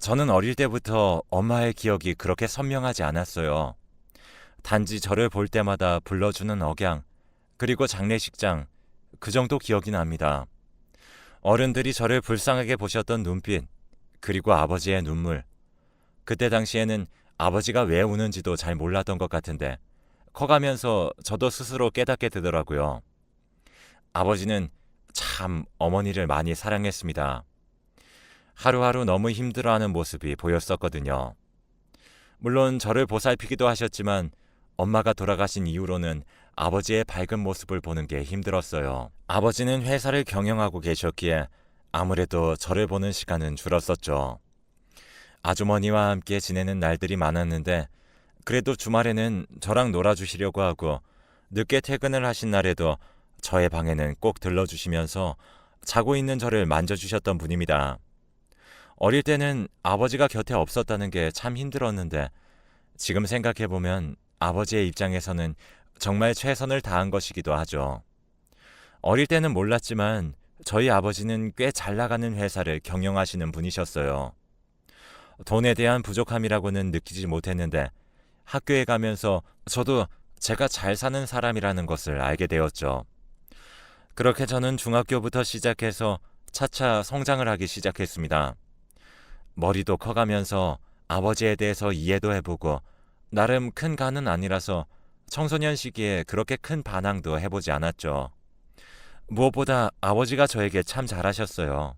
저는 어릴 때부터 엄마의 기억이 그렇게 선명하지 않았어요. 단지 저를 볼 때마다 불러주는 억양, 그리고 장례식장, 그 정도 기억이 납니다. 어른들이 저를 불쌍하게 보셨던 눈빛, 그리고 아버지의 눈물. 그때 당시에는 아버지가 왜 우는지도 잘 몰랐던 것 같은데, 커가면서 저도 스스로 깨닫게 되더라고요. 아버지는 참 어머니를 많이 사랑했습니다. 하루하루 너무 힘들어하는 모습이 보였었거든요. 물론 저를 보살피기도 하셨지만 엄마가 돌아가신 이후로는 아버지의 밝은 모습을 보는 게 힘들었어요. 아버지는 회사를 경영하고 계셨기에 아무래도 저를 보는 시간은 줄었었죠. 아주머니와 함께 지내는 날들이 많았는데 그래도 주말에는 저랑 놀아주시려고 하고 늦게 퇴근을 하신 날에도 저의 방에는 꼭 들러주시면서 자고 있는 저를 만져주셨던 분입니다. 어릴 때는 아버지가 곁에 없었다는 게 참 힘들었는데 지금 생각해보면 아버지의 입장에서는 정말 최선을 다한 것이기도 하죠. 어릴 때는 몰랐지만 저희 아버지는 꽤 잘 나가는 회사를 경영하시는 분이셨어요. 돈에 대한 부족함이라고는 느끼지 못했는데 학교에 가면서 저도 제가 잘 사는 사람이라는 것을 알게 되었죠. 그렇게 저는 중학교부터 시작해서 차차 성장을 하기 시작했습니다. 머리도 커가면서 아버지에 대해서 이해도 해보고 나름 큰 간은 아니라서 청소년 시기에 그렇게 큰 반항도 해보지 않았죠. 무엇보다 아버지가 저에게 참 잘하셨어요.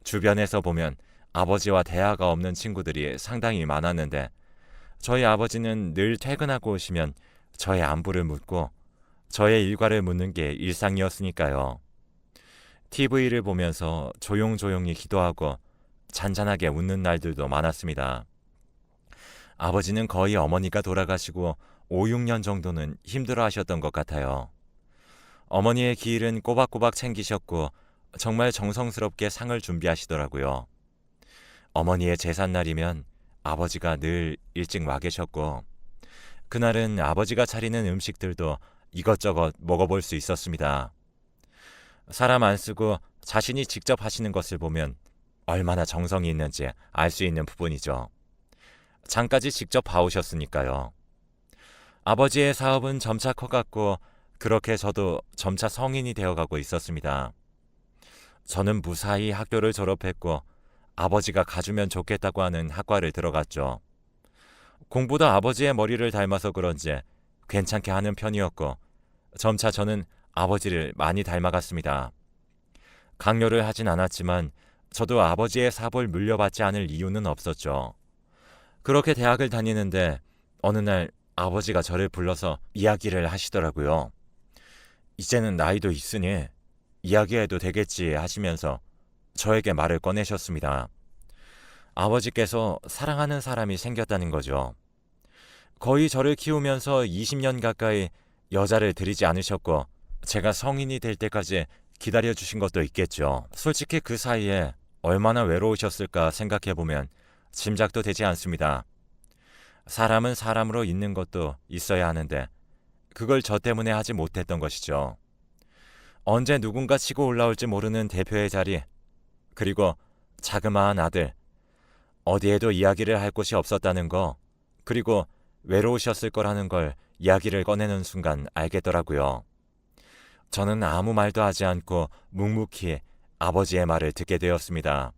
주변에서 보면 아버지와 대화가 없는 친구들이 상당히 많았는데 저희 아버지는 늘 퇴근하고 오시면 저의 안부를 묻고 저의 일과를 묻는 게 일상이었으니까요. TV를 보면서 조용조용히 기도하고 잔잔하게 웃는 날들도 많았습니다. 아버지는 거의 어머니가 돌아가시고 5, 6년 정도는 힘들어 하셨던 것 같아요. 어머니의 기일은 꼬박꼬박 챙기셨고 정말 정성스럽게 상을 준비하시더라고요. 어머니의 제삿날이면 아버지가 늘 일찍 와 계셨고 그날은 아버지가 차리는 음식들도 이것저것 먹어볼 수 있었습니다. 사람 안 쓰고 자신이 직접 하시는 것을 보면 얼마나 정성이 있는지 알 수 있는 부분이죠. 장까지 직접 봐오셨으니까요. 아버지의 사업은 점차 커갔고 그렇게 저도 점차 성인이 되어가고 있었습니다. 저는 무사히 학교를 졸업했고 아버지가 가주면 좋겠다고 하는 학과를 들어갔죠. 공부도 아버지의 머리를 닮아서 그런지 괜찮게 하는 편이었고 점차 저는 아버지를 많이 닮아갔습니다. 강요를 하진 않았지만 저도 아버지의 사업을 물려받지 않을 이유는 없었죠. 그렇게 대학을 다니는데 어느 날 아버지가 저를 불러서 이야기를 하시더라고요. 이제는 나이도 있으니 이야기해도 되겠지 하시면서 저에게 말을 꺼내셨습니다. 아버지께서 사랑하는 사람이 생겼다는 거죠. 거의 저를 키우면서 20년 가까이 여자를 들이지 않으셨고 제가 성인이 될 때까지 기다려주신 것도 있겠죠. 솔직히 그 사이에 얼마나 외로우셨을까 생각해보면 짐작도 되지 않습니다. 사람은 사람으로 있는 것도 있어야 하는데 그걸 저 때문에 하지 못했던 것이죠. 언제 누군가 치고 올라올지 모르는 대표의 자리, 그리고 자그마한 아들, 어디에도 이야기를 할 곳이 없었다는 거, 그리고 외로우셨을 거라는 걸 이야기를 꺼내는 순간 알겠더라고요. 저는 아무 말도 하지 않고 묵묵히 아버지의 말을 듣게 되었습니다.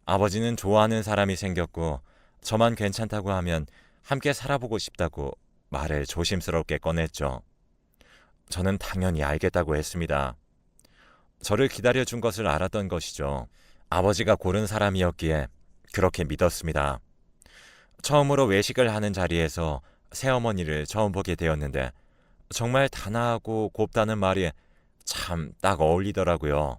아버지는 좋아하는 사람이 생겼고 저만 괜찮다고 하면 함께 살아보고 싶다고 말을 조심스럽게 꺼냈죠. 저는 당연히 알겠다고 했습니다. 저를 기다려준 것을 알았던 것이죠. 아버지가 고른 사람이었기에 그렇게 믿었습니다. 처음으로 외식을 하는 자리에서 새어머니를 처음 보게 되었는데 정말 단아하고 곱다는 말이 참 딱 어울리더라고요.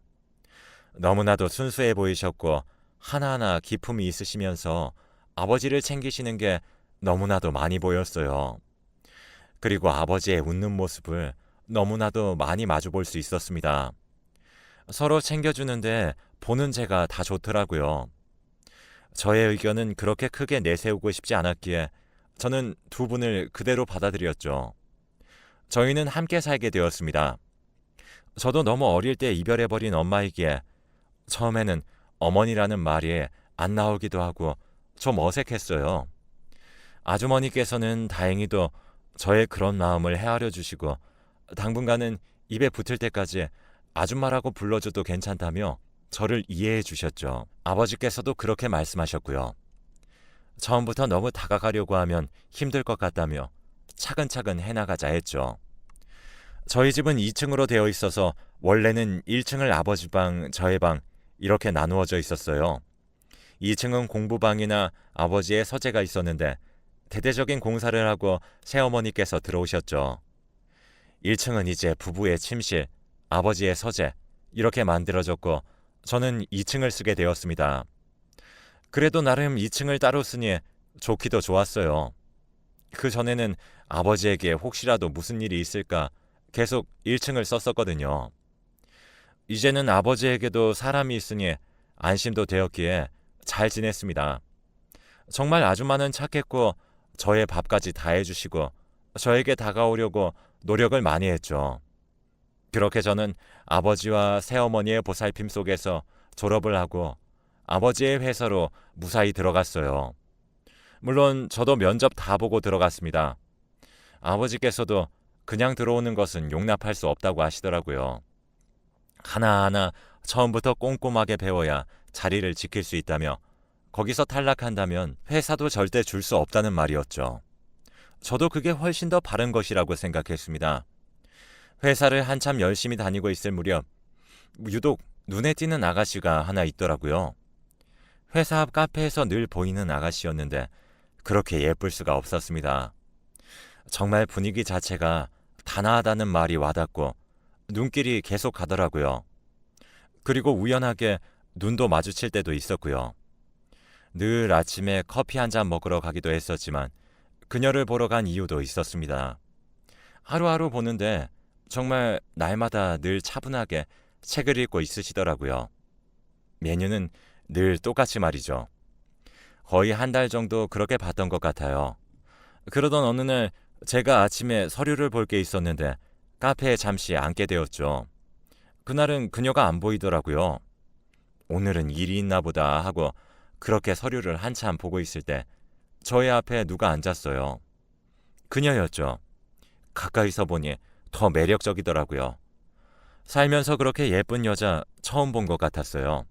너무나도 순수해 보이셨고 하나하나 기품이 있으시면서 아버지를 챙기시는 게 너무나도 많이 보였어요. 그리고 아버지의 웃는 모습을 너무나도 많이 마주 볼 수 있었습니다. 서로 챙겨주는데 보는 제가 다 좋더라고요. 저의 의견은 그렇게 크게 내세우고 싶지 않았기에 저는 두 분을 그대로 받아들였죠. 저희는 함께 살게 되었습니다. 저도 너무 어릴 때 이별해버린 엄마이기에 처음에는 어머니라는 말이 안 나오기도 하고 좀 어색했어요. 아주머니께서는 다행히도 저의 그런 마음을 헤아려 주시고 당분간은 입에 붙을 때까지 아줌마라고 불러줘도 괜찮다며 저를 이해해 주셨죠. 아버지께서도 그렇게 말씀하셨고요. 처음부터 너무 다가가려고 하면 힘들 것 같다며 차근차근 해나가자 했죠. 저희 집은 2층으로 되어 있어서 원래는 1층을 아버지 방, 저의 방 이렇게 나누어져 있었어요. 2층은 공부방이나 아버지의 서재가 있었는데 대대적인 공사를 하고 새어머니께서 들어오셨죠. 1층은 이제 부부의 침실, 아버지의 서재 이렇게 만들어졌고 저는 2층을 쓰게 되었습니다. 그래도 나름 2층을 따로 쓰니 좋기도 좋았어요. 그 전에는 아버지에게 혹시라도 무슨 일이 있을까 계속 1층을 썼었거든요. 이제는 아버지에게도 사람이 있으니 안심도 되었기에 잘 지냈습니다. 정말 아줌마는 착했고 저의 밥까지 다 해주시고 저에게 다가오려고 노력을 많이 했죠. 그렇게 저는 아버지와 새어머니의 보살핌 속에서 졸업을 하고 아버지의 회사로 무사히 들어갔어요. 물론 저도 면접 다 보고 들어갔습니다. 아버지께서도 그냥 들어오는 것은 용납할 수 없다고 하시더라고요. 하나하나 처음부터 꼼꼼하게 배워야 자리를 지킬 수 있다며 거기서 탈락한다면 회사도 절대 줄 수 없다는 말이었죠. 저도 그게 훨씬 더 바른 것이라고 생각했습니다. 회사를 한참 열심히 다니고 있을 무렵 유독 눈에 띄는 아가씨가 하나 있더라고요. 회사 앞 카페에서 늘 보이는 아가씨였는데 그렇게 예쁠 수가 없었습니다. 정말 분위기 자체가 단아하다는 말이 와닿고 눈길이 계속 가더라고요. 그리고 우연하게 눈도 마주칠 때도 있었고요. 늘 아침에 커피 한 잔 먹으러 가기도 했었지만 그녀를 보러 간 이유도 있었습니다. 하루하루 보는데 정말 날마다 늘 차분하게 책을 읽고 있으시더라고요. 메뉴는 늘 똑같이 말이죠. 거의 한 달 정도 그렇게 봤던 것 같아요. 그러던 어느 날 제가 아침에 서류를 볼 게 있었는데 카페에 잠시 앉게 되었죠. 그날은 그녀가 안 보이더라고요. 오늘은 일이 있나 보다 하고 그렇게 서류를 한참 보고 있을 때 저의 앞에 누가 앉았어요. 그녀였죠. 가까이서 보니 더 매력적이더라고요. 살면서 그렇게 예쁜 여자 처음 본 것 같았어요.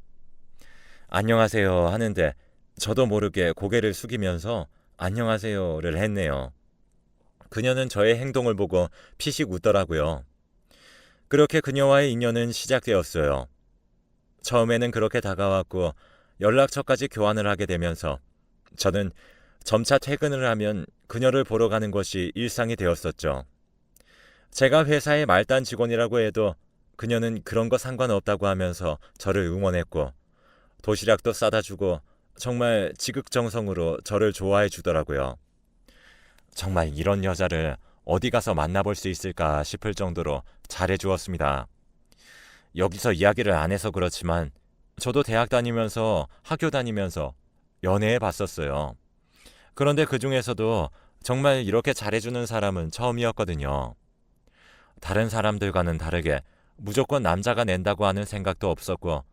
안녕하세요 하는데 저도 모르게 고개를 숙이면서 안녕하세요를 했네요. 그녀는 저의 행동을 보고 피식 웃더라고요. 그렇게 그녀와의 인연은 시작되었어요. 처음에는 그렇게 다가왔고 연락처까지 교환을 하게 되면서 저는 점차 퇴근을 하면 그녀를 보러 가는 것이 일상이 되었었죠. 제가 회사의 말단 직원이라고 해도 그녀는 그런 거 상관없다고 하면서 저를 응원했고 도시락도 싸다 주고 정말 지극정성으로 저를 좋아해 주더라고요. 정말 이런 여자를 어디 가서 만나볼 수 있을까 싶을 정도로 잘해 주었습니다. 여기서 이야기를 안 해서 그렇지만 저도 대학 다니면서 학교 다니면서 연애해 봤었어요. 그런데 그 중에서도 정말 이렇게 잘해주는 사람은 처음이었거든요. 다른 사람들과는 다르게 무조건 남자가 낸다고 하는 생각도 없었고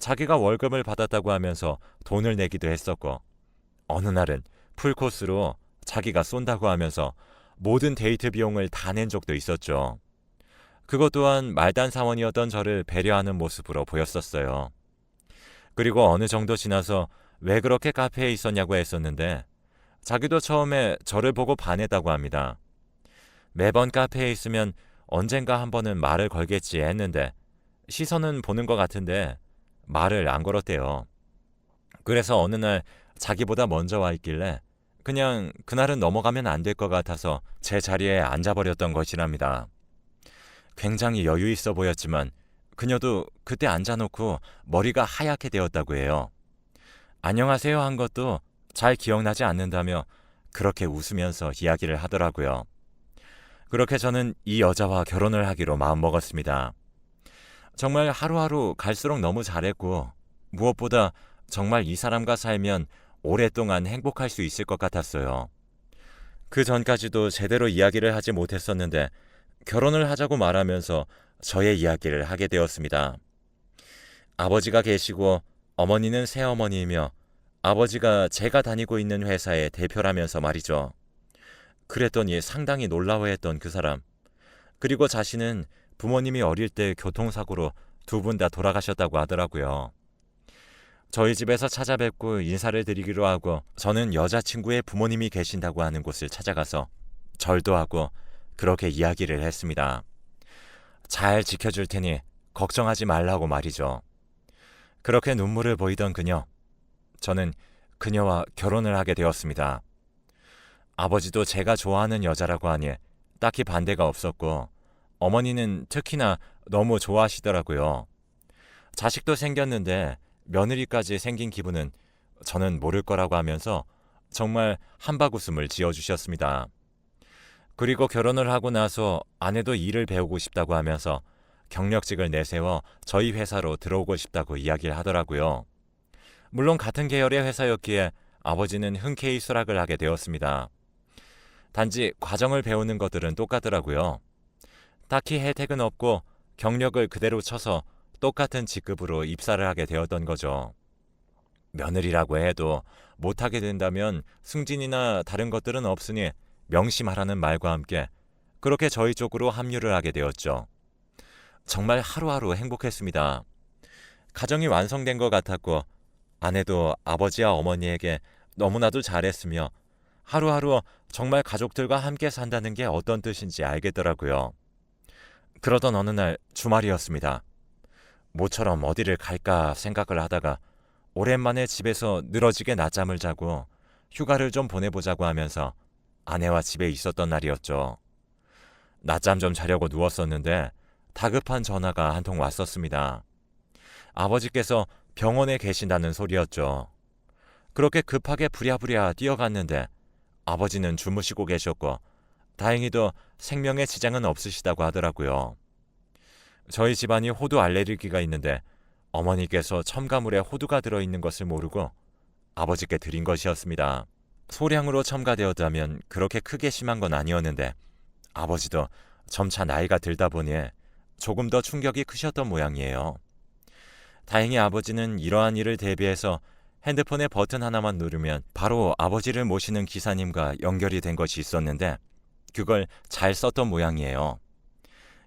자기가 월급을 받았다고 하면서 돈을 내기도 했었고 어느 날은 풀코스로 자기가 쏜다고 하면서 모든 데이트 비용을 다 낸 적도 있었죠. 그것 또한 말단 사원이었던 저를 배려하는 모습으로 보였었어요. 그리고 어느 정도 지나서 왜 그렇게 카페에 있었냐고 했었는데 자기도 처음에 저를 보고 반했다고 합니다. 매번 카페에 있으면 언젠가 한 번은 말을 걸겠지 했는데 시선은 보는 것 같은데 말을 안 걸었대요. 그래서 어느 날 자기보다 먼저 와 있길래 그냥 그날은 넘어가면 안 될 것 같아서 제 자리에 앉아버렸던 것이랍니다. 굉장히 여유 있어 보였지만 그녀도 그때 앉아놓고 머리가 하얗게 되었다고 해요. 안녕하세요 한 것도 잘 기억나지 않는다며 그렇게 웃으면서 이야기를 하더라고요. 그렇게 저는 이 여자와 결혼을 하기로 마음먹었습니다. 정말 하루하루 갈수록 너무 잘했고 무엇보다 정말 이 사람과 살면 오랫동안 행복할 수 있을 것 같았어요. 그 전까지도 제대로 이야기를 하지 못했었는데 결혼을 하자고 말하면서 저의 이야기를 하게 되었습니다. 아버지가 계시고 어머니는 새어머니이며 아버지가 제가 다니고 있는 회사의 대표라면서 말이죠. 그랬더니 상당히 놀라워했던 그 사람. 그리고 자신은 부모님이 어릴 때 교통사고로 두 분 다 돌아가셨다고 하더라고요. 저희 집에서 찾아뵙고 인사를 드리기로 하고 저는 여자친구의 부모님이 계신다고 하는 곳을 찾아가서 절도 하고 그렇게 이야기를 했습니다. 잘 지켜줄 테니 걱정하지 말라고 말이죠. 그렇게 눈물을 보이던 그녀. 저는 그녀와 결혼을 하게 되었습니다. 아버지도 제가 좋아하는 여자라고 하니 딱히 반대가 없었고 어머니는 특히나 너무 좋아하시더라고요. 자식도 생겼는데 며느리까지 생긴 기분은 저는 모를 거라고 하면서 정말 한바구음을 지어주셨습니다. 그리고 결혼을 하고 나서 아내도 일을 배우고 싶다고 하면서 경력직을 내세워 저희 회사로 들어오고 싶다고 이야기를 하더라고요. 물론 같은 계열의 회사였기에 아버지는 흔쾌히 수락을 하게 되었습니다. 단지 과정을 배우는 것들은 똑같더라고요. 딱히 혜택은 없고 경력을 그대로 쳐서 똑같은 직급으로 입사를 하게 되었던 거죠. 며느리라고 해도 못하게 된다면 승진이나 다른 것들은 없으니 명심하라는 말과 함께 그렇게 저희 쪽으로 합류를 하게 되었죠. 정말 하루하루 행복했습니다. 가정이 완성된 것 같았고 아내도 아버지와 어머니에게 너무나도 잘했으며 하루하루 정말 가족들과 함께 산다는 게 어떤 뜻인지 알겠더라고요. 그러던 어느 날 주말이었습니다. 모처럼 어디를 갈까 생각을 하다가 오랜만에 집에서 늘어지게 낮잠을 자고 휴가를 좀 보내보자고 하면서 아내와 집에 있었던 날이었죠. 낮잠 좀 자려고 누웠었는데 다급한 전화가 한 통 왔었습니다. 아버지께서 병원에 계신다는 소리였죠. 그렇게 급하게 부랴부랴 뛰어갔는데 아버지는 주무시고 계셨고 다행히도 생명에 지장은 없으시다고 하더라고요. 저희 집안이 호두 알레르기가 있는데 어머니께서 첨가물에 호두가 들어있는 것을 모르고 아버지께 드린 것이었습니다. 소량으로 첨가되었다면 그렇게 크게 심한 건 아니었는데 아버지도 점차 나이가 들다 보니 조금 더 충격이 크셨던 모양이에요. 다행히 아버지는 이러한 일을 대비해서 핸드폰의 버튼 하나만 누르면 바로 아버지를 모시는 기사님과 연결이 된 것이 있었는데 그걸 잘 썼던 모양이에요.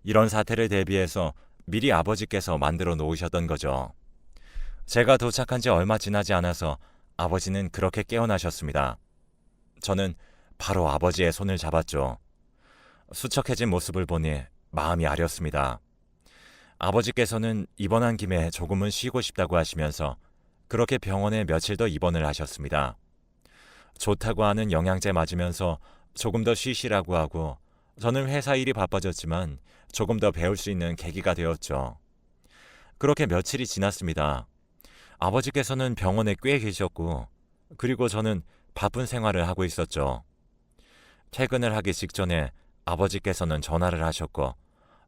이런 사태를 대비해서 미리 아버지께서 만들어 놓으셨던 거죠. 제가 도착한 지 얼마 지나지 않아서 아버지는 그렇게 깨어나셨습니다. 저는 바로 아버지의 손을 잡았죠. 수척해진 모습을 보니 마음이 아렸습니다. 아버지께서는 입원한 김에 조금은 쉬고 싶다고 하시면서 그렇게 병원에 며칠 더 입원을 하셨습니다. 좋다고 하는 영양제 맞으면서 조금 더 쉬시라고 하고 저는 회사 일이 바빠졌지만 조금 더 배울 수 있는 계기가 되었죠. 그렇게 며칠이 지났습니다. 아버지께서는 병원에 꽤 계셨고 그리고 저는 바쁜 생활을 하고 있었죠. 퇴근을 하기 직전에 아버지께서는 전화를 하셨고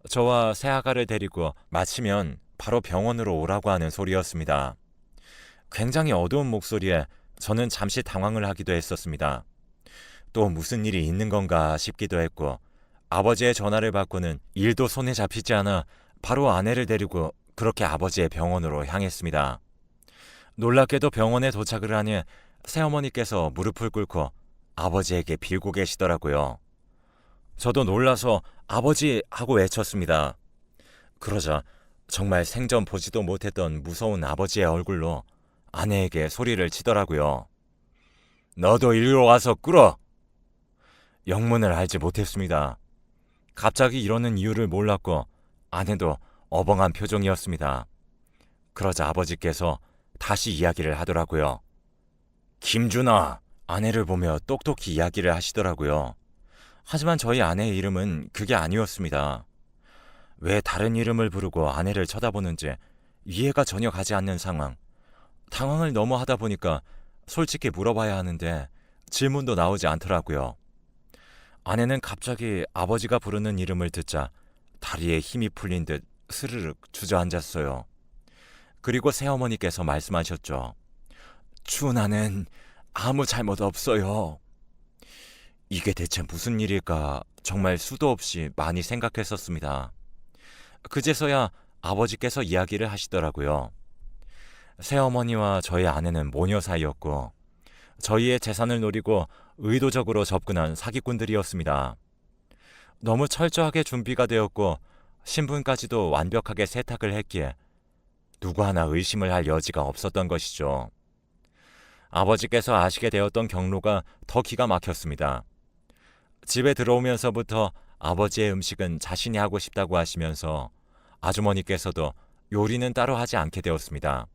저와 새아가를 데리고 마치면 바로 병원으로 오라고 하는 소리였습니다. 굉장히 어두운 목소리에 저는 잠시 당황을 하기도 했었습니다. 또 무슨 일이 있는 건가 싶기도 했고 아버지의 전화를 받고는 일도 손에 잡히지 않아 바로 아내를 데리고 그렇게 아버지의 병원으로 향했습니다. 놀랍게도 병원에 도착을 하니 새어머니께서 무릎을 꿇고 아버지에게 빌고 계시더라고요. 저도 놀라서 아버지 하고 외쳤습니다. 그러자 정말 생전 보지도 못했던 무서운 아버지의 얼굴로 아내에게 소리를 치더라고요. 너도 이리로 와서 꿇어! 영문을 알지 못했습니다. 갑자기 이러는 이유를 몰랐고 아내도 어벙한 표정이었습니다. 그러자 아버지께서 다시 이야기를 하더라고요. 김준아! 아내를 보며 똑똑히 이야기를 하시더라고요. 하지만 저희 아내의 이름은 그게 아니었습니다. 왜 다른 이름을 부르고 아내를 쳐다보는지 이해가 전혀 가지 않는 상황. 당황을 너무 하다 보니까 솔직히 물어봐야 하는데 질문도 나오지 않더라고요. 아내는 갑자기 아버지가 부르는 이름을 듣자 다리에 힘이 풀린 듯 스르륵 주저앉았어요. 그리고 새어머니께서 말씀하셨죠. 준하는 아무 잘못 없어요. 이게 대체 무슨 일일까 정말 수도 없이 많이 생각했었습니다. 그제서야 아버지께서 이야기를 하시더라고요. 새어머니와 저희 아내는 모녀 사이였고 저희의 재산을 노리고 의도적으로 접근한 사기꾼들이었습니다. 너무 철저하게 준비가 되었고 신분까지도 완벽하게 세탁을 했기에 누구 하나 의심을 할 여지가 없었던 것이죠. 아버지께서 아시게 되었던 경로가 더 기가 막혔습니다. 집에 들어오면서부터 아버지의 음식은 자신이 하고 싶다고 하시면서 아주머니께서도 요리는 따로 하지 않게 되었습니다.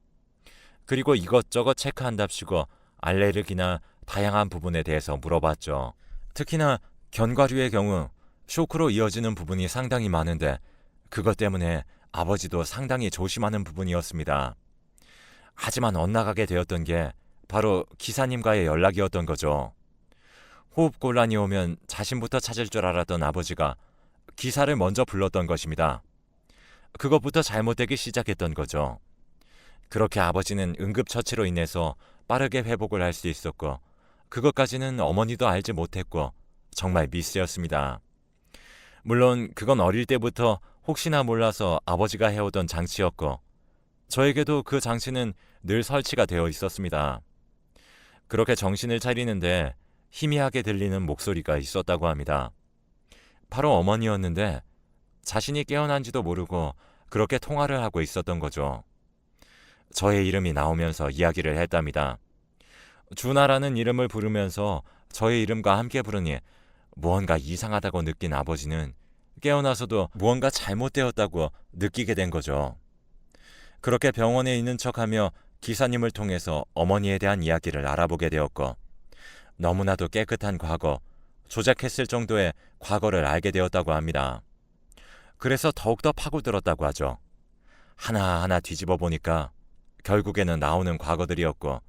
그리고 이것저것 체크한답시고 알레르기나 다양한 부분에 대해서 물어봤죠. 특히나 견과류의 경우 쇼크로 이어지는 부분이 상당히 많은데 그것 때문에 아버지도 상당히 조심하는 부분이었습니다. 하지만 엇나가게 되었던 게 바로 기사님과의 연락이었던 거죠. 호흡곤란이 오면 자신부터 찾을 줄 알았던 아버지가 기사를 먼저 불렀던 것입니다. 그것부터 잘못되기 시작했던 거죠. 그렇게 아버지는 응급처치로 인해서 빠르게 회복을 할 수 있었고 그것까지는 어머니도 알지 못했고 정말 미스였습니다. 물론 그건 어릴 때부터 혹시나 몰라서 아버지가 해오던 장치였고 저에게도 그 장치는 늘 설치가 되어 있었습니다. 그렇게 정신을 차리는데 희미하게 들리는 목소리가 있었다고 합니다. 바로 어머니였는데 자신이 깨어난지도 모르고 그렇게 통화를 하고 있었던 거죠. 저의 이름이 나오면서 이야기를 했답니다. 준하라는 이름을 부르면서 저의 이름과 함께 부르니 무언가 이상하다고 느낀 아버지는 깨어나서도 무언가 잘못되었다고 느끼게 된 거죠. 그렇게 병원에 있는 척하며 기사님을 통해서 어머니에 대한 이야기를 알아보게 되었고 너무나도 깨끗한 과거, 조작했을 정도의 과거를 알게 되었다고 합니다. 그래서 더욱더 파고들었다고 하죠. 하나하나 뒤집어 보니까 결국에는 나오는 과거들이었고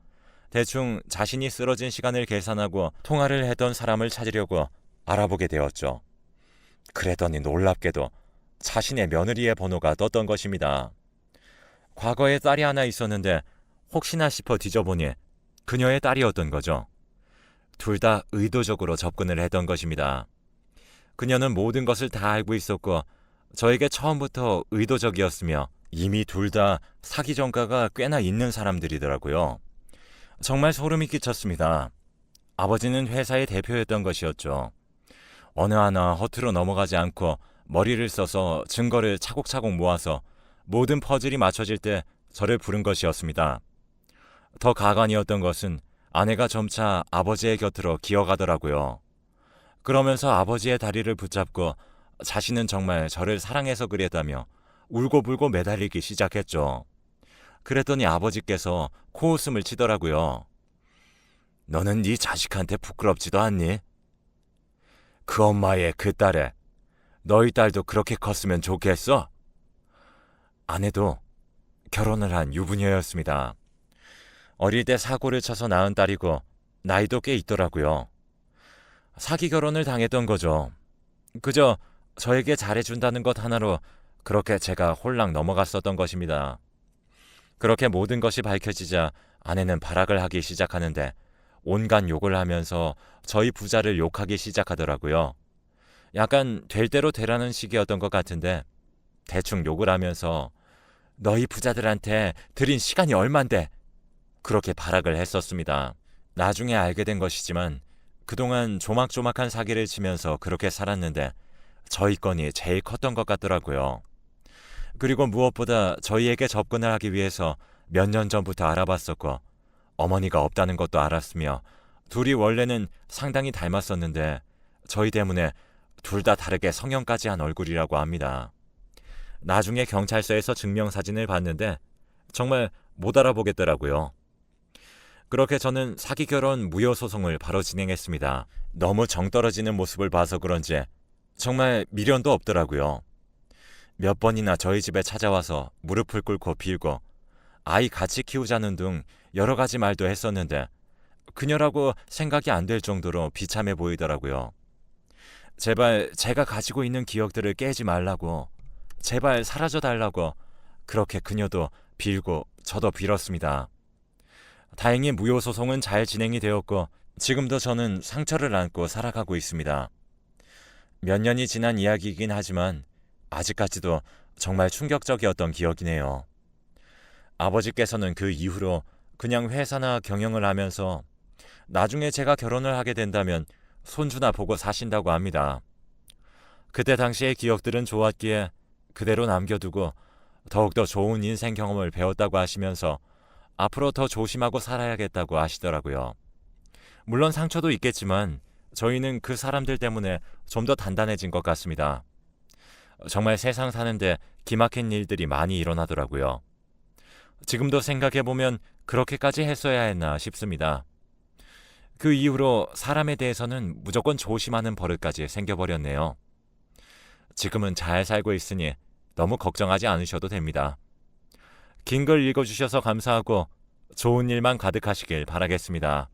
대충 자신이 쓰러진 시간을 계산하고 통화를 했던 사람을 찾으려고 알아보게 되었죠. 그랬더니 놀랍게도 자신의 며느리의 번호가 떴던 것입니다. 과거에 딸이 하나 있었는데 혹시나 싶어 뒤져보니 그녀의 딸이었던 거죠. 둘 다 의도적으로 접근을 했던 것입니다. 그녀는 모든 것을 다 알고 있었고 저에게 처음부터 의도적이었으며 이미 둘 다 사기 전과가 꽤나 있는 사람들이더라고요. 정말 소름이 끼쳤습니다. 아버지는 회사의 대표였던 것이었죠. 어느 하나 허투루 넘어가지 않고 머리를 써서 증거를 차곡차곡 모아서 모든 퍼즐이 맞춰질 때 저를 부른 것이었습니다. 더 가관이었던 것은 아내가 점차 아버지의 곁으로 기어가더라고요. 그러면서 아버지의 다리를 붙잡고 자신은 정말 저를 사랑해서 그랬다며 울고불고 매달리기 시작했죠. 그랬더니 아버지께서 코웃음을 치더라고요. 너는 네 자식한테 부끄럽지도 않니? 그 엄마의 그 딸에 너희 딸도 그렇게 컸으면 좋겠어? 아내도 결혼을 한 유부녀였습니다. 어릴 때 사고를 쳐서 낳은 딸이고 나이도 꽤 있더라고요. 사기 결혼을 당했던 거죠. 그저 저에게 잘해준다는 것 하나로 그렇게 제가 홀랑 넘어갔었던 것입니다. 그렇게 모든 것이 밝혀지자 아내는 발악을 하기 시작하는데 온갖 욕을 하면서 저희 부자를 욕하기 시작하더라고요. 약간 될 대로 되라는 식이었던 것 같은데 대충 욕을 하면서 너희 부자들한테 드린 시간이 얼만데 그렇게 발악을 했었습니다. 나중에 알게 된 것이지만 그동안 조막조막한 사기를 치면서 그렇게 살았는데 저희 건이 제일 컸던 것 같더라고요. 그리고 무엇보다 저희에게 접근을 하기 위해서 몇 년 전부터 알아봤었고 어머니가 없다는 것도 알았으며 둘이 원래는 상당히 닮았었는데 저희 때문에 둘 다 다르게 성형까지 한 얼굴이라고 합니다. 나중에 경찰서에서 증명사진을 봤는데 정말 못 알아보겠더라고요. 그렇게 저는 사기 결혼 무효 소송을 바로 진행했습니다. 너무 정 떨어지는 모습을 봐서 그런지 정말 미련도 없더라고요. 몇 번이나 저희 집에 찾아와서 무릎을 꿇고 빌고 아이 같이 키우자는 등 여러 가지 말도 했었는데 그녀라고 생각이 안 될 정도로 비참해 보이더라고요. 제발 제가 가지고 있는 기억들을 깨지 말라고, 제발 사라져 달라고 그렇게 그녀도 빌고 저도 빌었습니다. 다행히 무효 소송은 잘 진행이 되었고 지금도 저는 상처를 안고 살아가고 있습니다. 몇 년이 지난 이야기이긴 하지만 아직까지도 정말 충격적이었던 기억이네요. 아버지께서는 그 이후로 그냥 회사나 경영을 하면서 나중에 제가 결혼을 하게 된다면 손주나 보고 사신다고 합니다. 그때 당시의 기억들은 좋았기에 그대로 남겨두고 더욱더 좋은 인생 경험을 배웠다고 하시면서 앞으로 더 조심하고 살아야겠다고 하시더라고요. 물론 상처도 있겠지만 저희는 그 사람들 때문에 좀 더 단단해진 것 같습니다. 정말 세상 사는데 기막힌 일들이 많이 일어나더라고요. 지금도 생각해보면 그렇게까지 했어야 했나 싶습니다. 그 이후로 사람에 대해서는 무조건 조심하는 버릇까지 생겨버렸네요. 지금은 잘 살고 있으니 너무 걱정하지 않으셔도 됩니다. 긴 글 읽어주셔서 감사하고 좋은 일만 가득하시길 바라겠습니다.